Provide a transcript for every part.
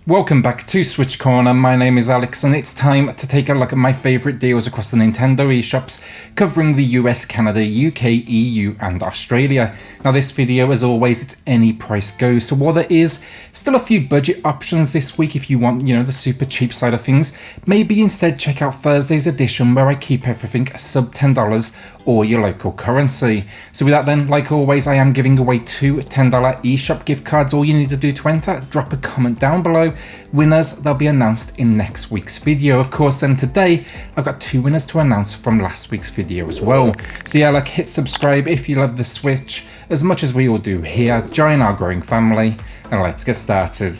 Welcome back to SwitchCorner. My name is Alex and it's time to take a look at my favourite deals across the Nintendo eShops covering the US, Canada, UK, EU and Australia. Now this video, as always, it's any price goes, so while there is still a few budget options this week if you want, the super cheap side of things, maybe instead check out Thursday's edition where I keep everything sub $10 or your local currency. So with that then, like always, I am giving away two $10 eShop gift cards. All you need to do to enter, drop a comment down below. Winners, they'll be announced in next week's video. Of course, then today I've got two winners to announce from last week's video as well. So yeah, hit subscribe if you love the Switch as much as we all do here. Join our growing family and let's get started.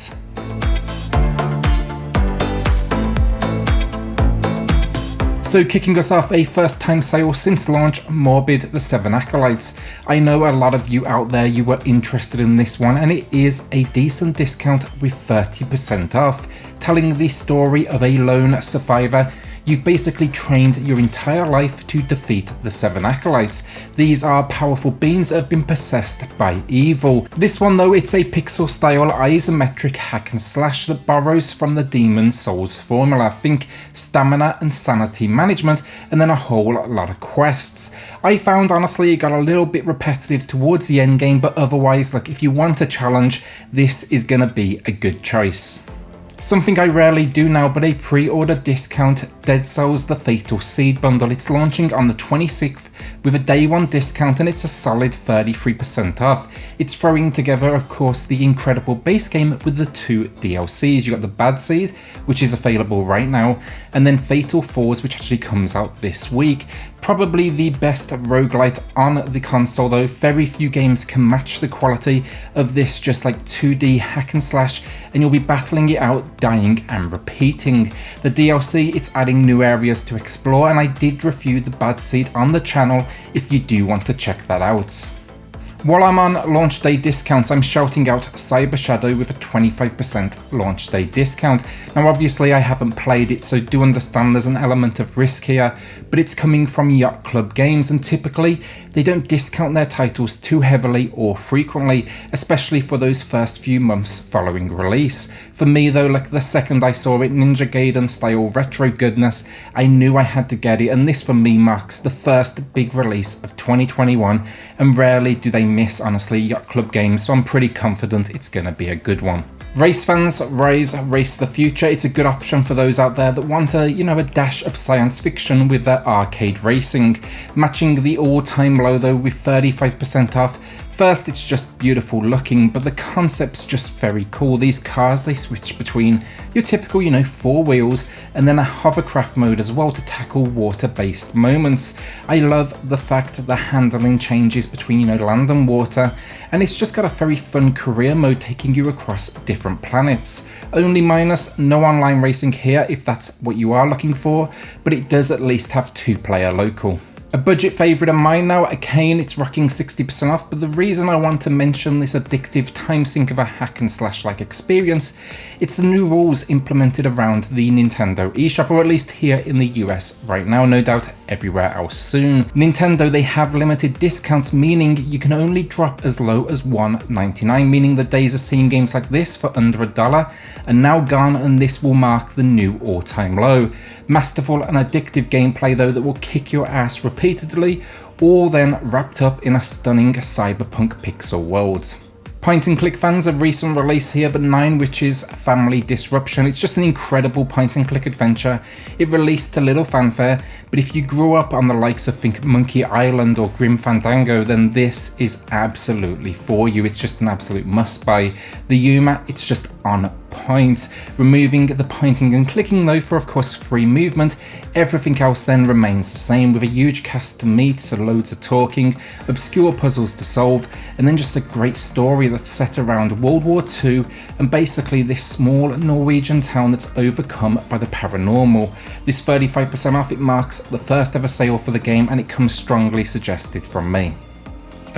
So kicking us off, a first time sale since launch, MORBID the 7 Acolytes. I know a lot of you out there, you were interested in this one, and it is a decent discount with 30% off, telling the story of a lone survivor. You've basically trained your entire life to defeat the 7 Acolytes. These are powerful beings that have been possessed by evil. This one though, it's a pixel style isometric hack and slash that borrows from the Demon Souls formula. Think stamina and sanity management and then a whole lot of quests. I found honestly it got a little bit repetitive towards the end game, but otherwise, if you want a challenge, this is gonna be a good choice. Something I rarely do now, but a pre-order discount, Dead Cells The Fatal Seed bundle. It's launching on the 26th with a day one discount and it's a solid 33% off. It's throwing together, of course, the incredible base game with the two DLCs. You got the Bad Seed, which is available right now, and then Fatal Falls, which actually comes out this week. Probably the best roguelite on the console though. Very few games can match the quality of this just 2D hack and slash, and you'll be battling it out, dying and repeating. The DLC, it's adding new areas to explore, and I did review the Bad Seed on the channel if you do want to check that out. While I'm on launch day discounts, I'm shouting out Cyber Shadow with a 25% launch day discount. Now obviously I haven't played it, so do understand there's an element of risk here, but it's coming from Yacht Club Games and typically they don't discount their titles too heavily or frequently, especially for those first few months following release. For me though, the second I saw it, Ninja Gaiden style retro goodness, I knew I had to get it, and this for me marks the first big release of 2021, and rarely do they miss, honestly, Yacht Club Games, so I'm pretty confident it's gonna be a good one. Race fans, Race the Future. It's a good option for those out there that want a dash of science fiction with their arcade racing. Matching the all-time low though with 35% off. First, it's just beautiful looking, but the concept's just very cool. These cars, they switch between your typical, four wheels and then a hovercraft mode as well to tackle water-based moments. I love the fact the handling changes between, land and water, and it's just got a very fun career mode taking you across different planets. Only minus, no online racing here if that's what you are looking for, but it does at least have two-player local. A budget favourite of mine now, Akane, it's rocking 60% off, but the reason I want to mention this addictive time sink of a hack and slash like experience, it's the new rules implemented around the Nintendo eShop, or at least here in the US right now, no doubt everywhere else soon. Nintendo, they have limited discounts, meaning you can only drop as low as $1.99, meaning the days of seeing games like this for under $1 are now gone, and this will mark the new all-time low. Masterful and addictive gameplay though that will kick your ass repeatedly, all then wrapped up in a stunning cyberpunk pixel world. Point and click fans, a recent release here, but Nine Witches Family Disruption. It's just an incredible point and click adventure. It released to little fanfare, but if you grew up on the likes of think Monkey Island or Grim Fandango, then this is absolutely for you. It's just an absolute must buy. The humor, it's just on point. Removing the pointing and clicking though for of course free movement, everything else then remains the same, with a huge cast to meet, so loads of talking, obscure puzzles to solve, and then just a great story that's set around World War II and basically this small Norwegian town that's overcome by the paranormal. This 35% off, it marks the first ever sale for the game and it comes strongly suggested from me.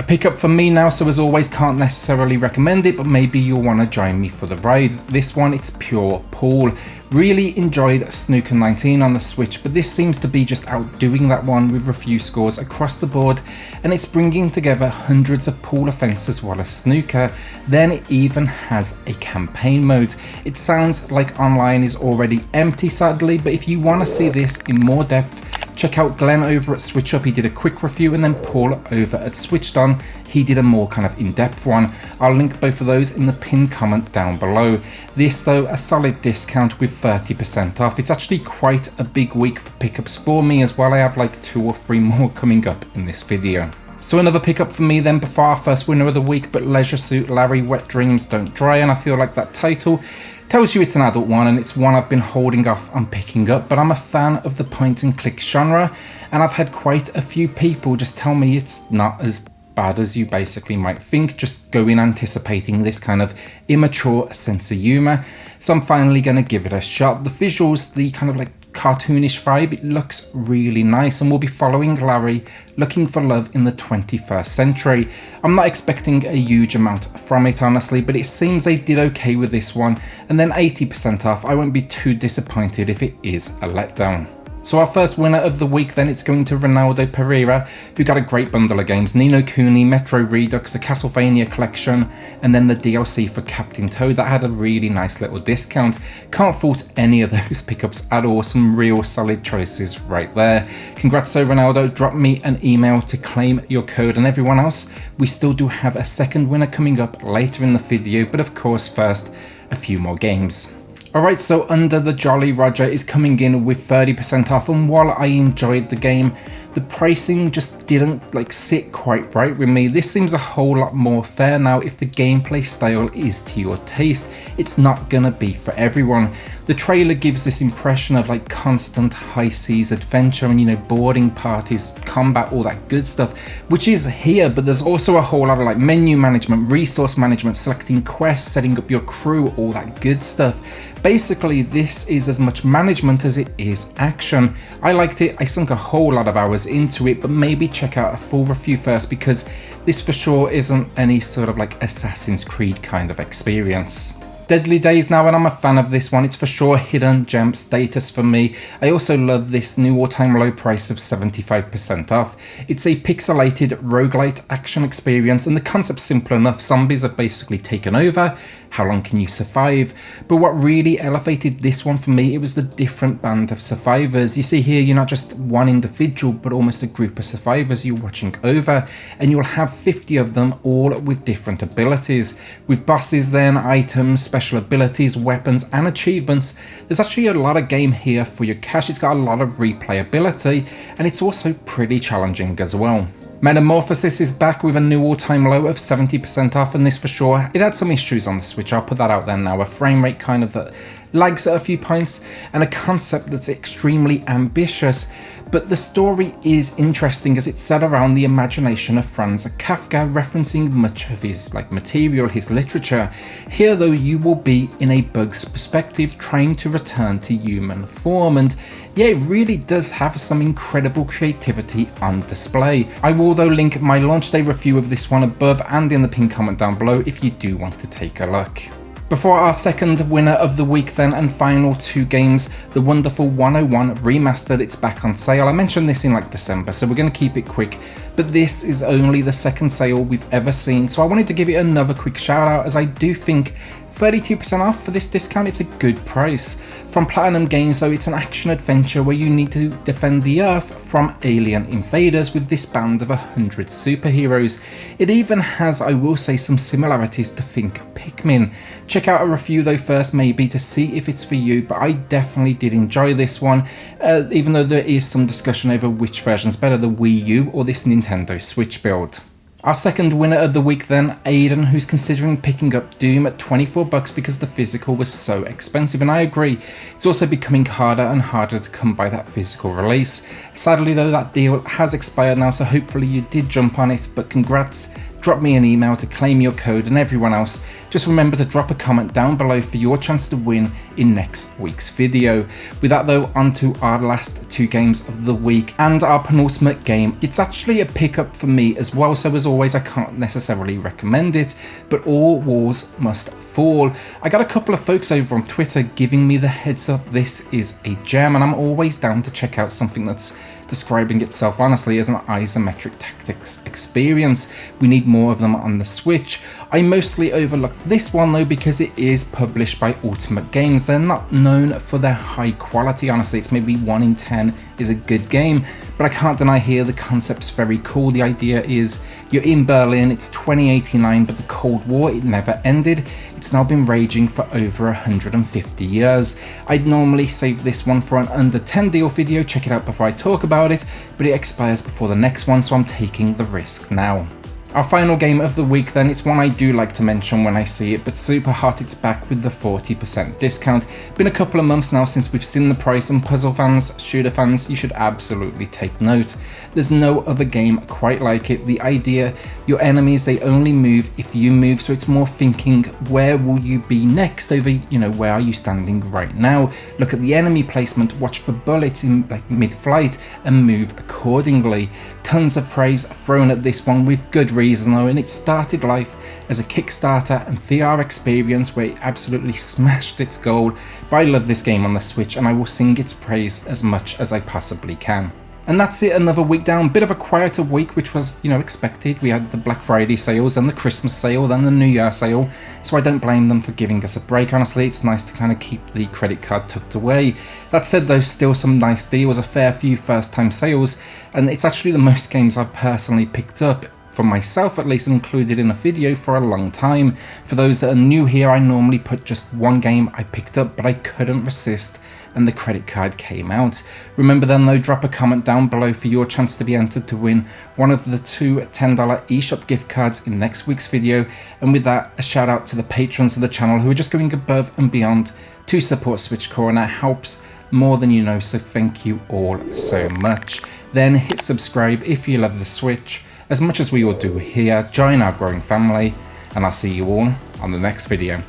A pickup for me now, so as always can't necessarily recommend it, but maybe you'll want to join me for the ride. This one, it's pure pool. Really enjoyed Snooker 19 on the Switch, but this seems to be just outdoing that one with review scores across the board, and it's bringing together hundreds of pool events as well as snooker. Then it even has a campaign mode. It sounds like online is already empty sadly, but if you want to see this in more depth, check out Glenn over at SwitchUp. He did a quick review, and then Paul over at Switched On, he did a more kind of in-depth one. I'll link both of those in the pinned comment down below. This though, a solid discount with 30% off. It's actually quite a big week for pickups for me as well. I have like 2 or 3 more coming up in this video. So another pickup for me then before our first winner of the week, but Leisure Suit Larry Wet Dreams Don't Dry, and I feel like that title tells you it's an adult one, and it's one I've been holding off on picking up, but I'm a fan of the point and click genre, and I've had quite a few people just tell me it's not as bad as you basically might think. Just go in anticipating this kind of immature sense of humour, so I'm finally going to give it a shot. The visuals, the kind of like cartoonish vibe, it looks really nice, and we'll be following Larry looking for love in the 21st century. I'm not expecting a huge amount from it honestly, but it seems they did okay with this one, and then 80% off, I won't be too disappointed if it is a letdown. So our first winner of the week then, it's going to Ronaldo Pereira, who got a great bundle of games: Ni no Kuni, Metro Redux, the Castlevania collection, and then the DLC for Captain Toad that had a really nice little discount. Can't fault any of those pickups at all, some real solid choices right there. Congrats to Ronaldo, drop me an email to claim your code, and everyone else, we still do have a second winner coming up later in the video, but of course first, a few more games. Alright, so Under the Jolly Roger is coming in with 30% off, and while I enjoyed the game, the pricing just didn't like sit quite right with me. This seems a whole lot more fair now. If the gameplay style is to your taste, it's not gonna be for everyone. The trailer gives this impression of like constant high seas adventure and, you know, boarding parties, combat, all that good stuff, which is here, but there's also a whole lot of like menu management, resource management, selecting quests, setting up your crew, all that good stuff. Basically, this is as much management as it is action. I liked it, I sunk a whole lot of hours into it, but maybe check out a full review first, because this for sure isn't any sort of like Assassin's Creed kind of experience. Deadly Days now, and I'm a fan of this one. It's for sure hidden gem status for me. I also love this new all-time low price of 75% off. It's a pixelated roguelite action experience, and the concept's simple enough. Zombies are basically taken over. How long can you survive? But what really elevated this one for me, it was the different band of survivors. You see here, you're not just one individual, but almost a group of survivors you're watching over, and you'll have 50 of them, all with different abilities. With bosses then, items, special abilities, weapons, and achievements, there's actually a lot of game here for your cash. It's got a lot of replayability, and it's also pretty challenging as well. Metamorphosis is back with a new all-time low of 70% off, and this for sure, it had some issues on the Switch, I'll put that out there now. A frame rate kind of that lags at a few points, and a concept that's extremely ambitious, but the story is interesting as it's set around the imagination of Franz Kafka, referencing much of his material, his literature. Here though, you will be in a bug's perspective, trying to return to human form, and yeah, it really does have some incredible creativity on display. I will though link my launch day review of this one above and in the pinned comment down below if you do want to take a look. Before our second winner of the week then, and final 2 games, the wonderful 101 Remastered, it's back on sale. I mentioned this in December, so we're going to keep it quick, but this is only the second sale we've ever seen, so I wanted to give it another quick shout out, as I do think 32% off for this discount, it's a good price. From Platinum Games though, it's an action adventure where you need to defend the Earth from alien invaders with this band of 100 superheroes. It even has, I will say, some similarities to Think Pikmin. Check out a review though first, maybe to see if it's for you, but I definitely did enjoy this one, even though there is some discussion over which version's better, the Wii U or this Nintendo Switch build. Our second winner of the week then, Aiden, who's considering picking up Doom at $24 because the physical was so expensive, and I agree, it's also becoming harder and harder to come by that physical release. Sadly though, that deal has expired now, so hopefully you did jump on it, but congrats, drop me an email to claim your code, and everyone else, just remember to drop a comment down below for your chance to win in next week's video. With that though, on to our last 2 games of the week and our penultimate game. It's actually a pickup for me as well, so as always I can't necessarily recommend it, but All Walls Must Fall. I got a couple of folks over on Twitter giving me the heads up this is a gem, and I'm always down to check out something that's describing itself honestly as an isometric tactics experience. We need more of them on the Switch. I mostly overlooked this one though because it is published by Ultimate Games. They're not known for their high quality, honestly. It's maybe 1 in 10 is a good game, but I can't deny here the concept's very cool. The idea is you're in Berlin, it's 2089, but the Cold War, it never ended. It's now been raging for over 150 years. I'd normally save this one for an under 10 deal video, check it out before I talk about it, but it expires before the next one, so I'm taking the risk now. Our final game of the week then, it's one I do like to mention when I see it, but Superhot, it's back with the 40% discount. Been a couple of months now since we've seen the price, and puzzle fans, shooter fans, you should absolutely take note. There's no other game quite like it. The idea, your enemies, they only move if you move, so it's more thinking, where will you be next over, where are you standing right now? Look at the enemy placement, watch for bullets in mid-flight and move accordingly. Tons of praise thrown at this one with good reason though, and it started life as a Kickstarter and VR experience where it absolutely smashed its goal. But I love this game on the Switch and I will sing its praise as much as I possibly can. And that's it, another week down. Bit of a quieter week, which was, expected. We had the Black Friday sales, then the Christmas sale, then the New Year sale, so I don't blame them for giving us a break. Honestly, it's nice to kind of keep the credit card tucked away. That said though, still some nice deals, a fair few first time sales, and it's actually the most games I've personally picked up, for myself at least, and included in a video for a long time. For those that are new here, I normally put just one game I picked up, but I couldn't resist and the credit card came out. Remember then though, drop a comment down below for your chance to be entered to win one of the 2 $10 eShop gift cards in next week's video. And with that, a shout out to the patrons of the channel who are just going above and beyond to support SwitchCorner. Helps more than you know, so thank you all so much. Then hit subscribe if you love the Switch as much as we all do here. Join our growing family, and I'll see you all on the next video.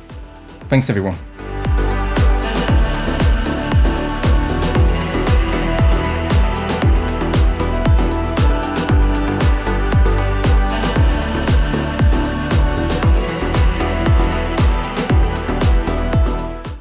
Thanks everyone.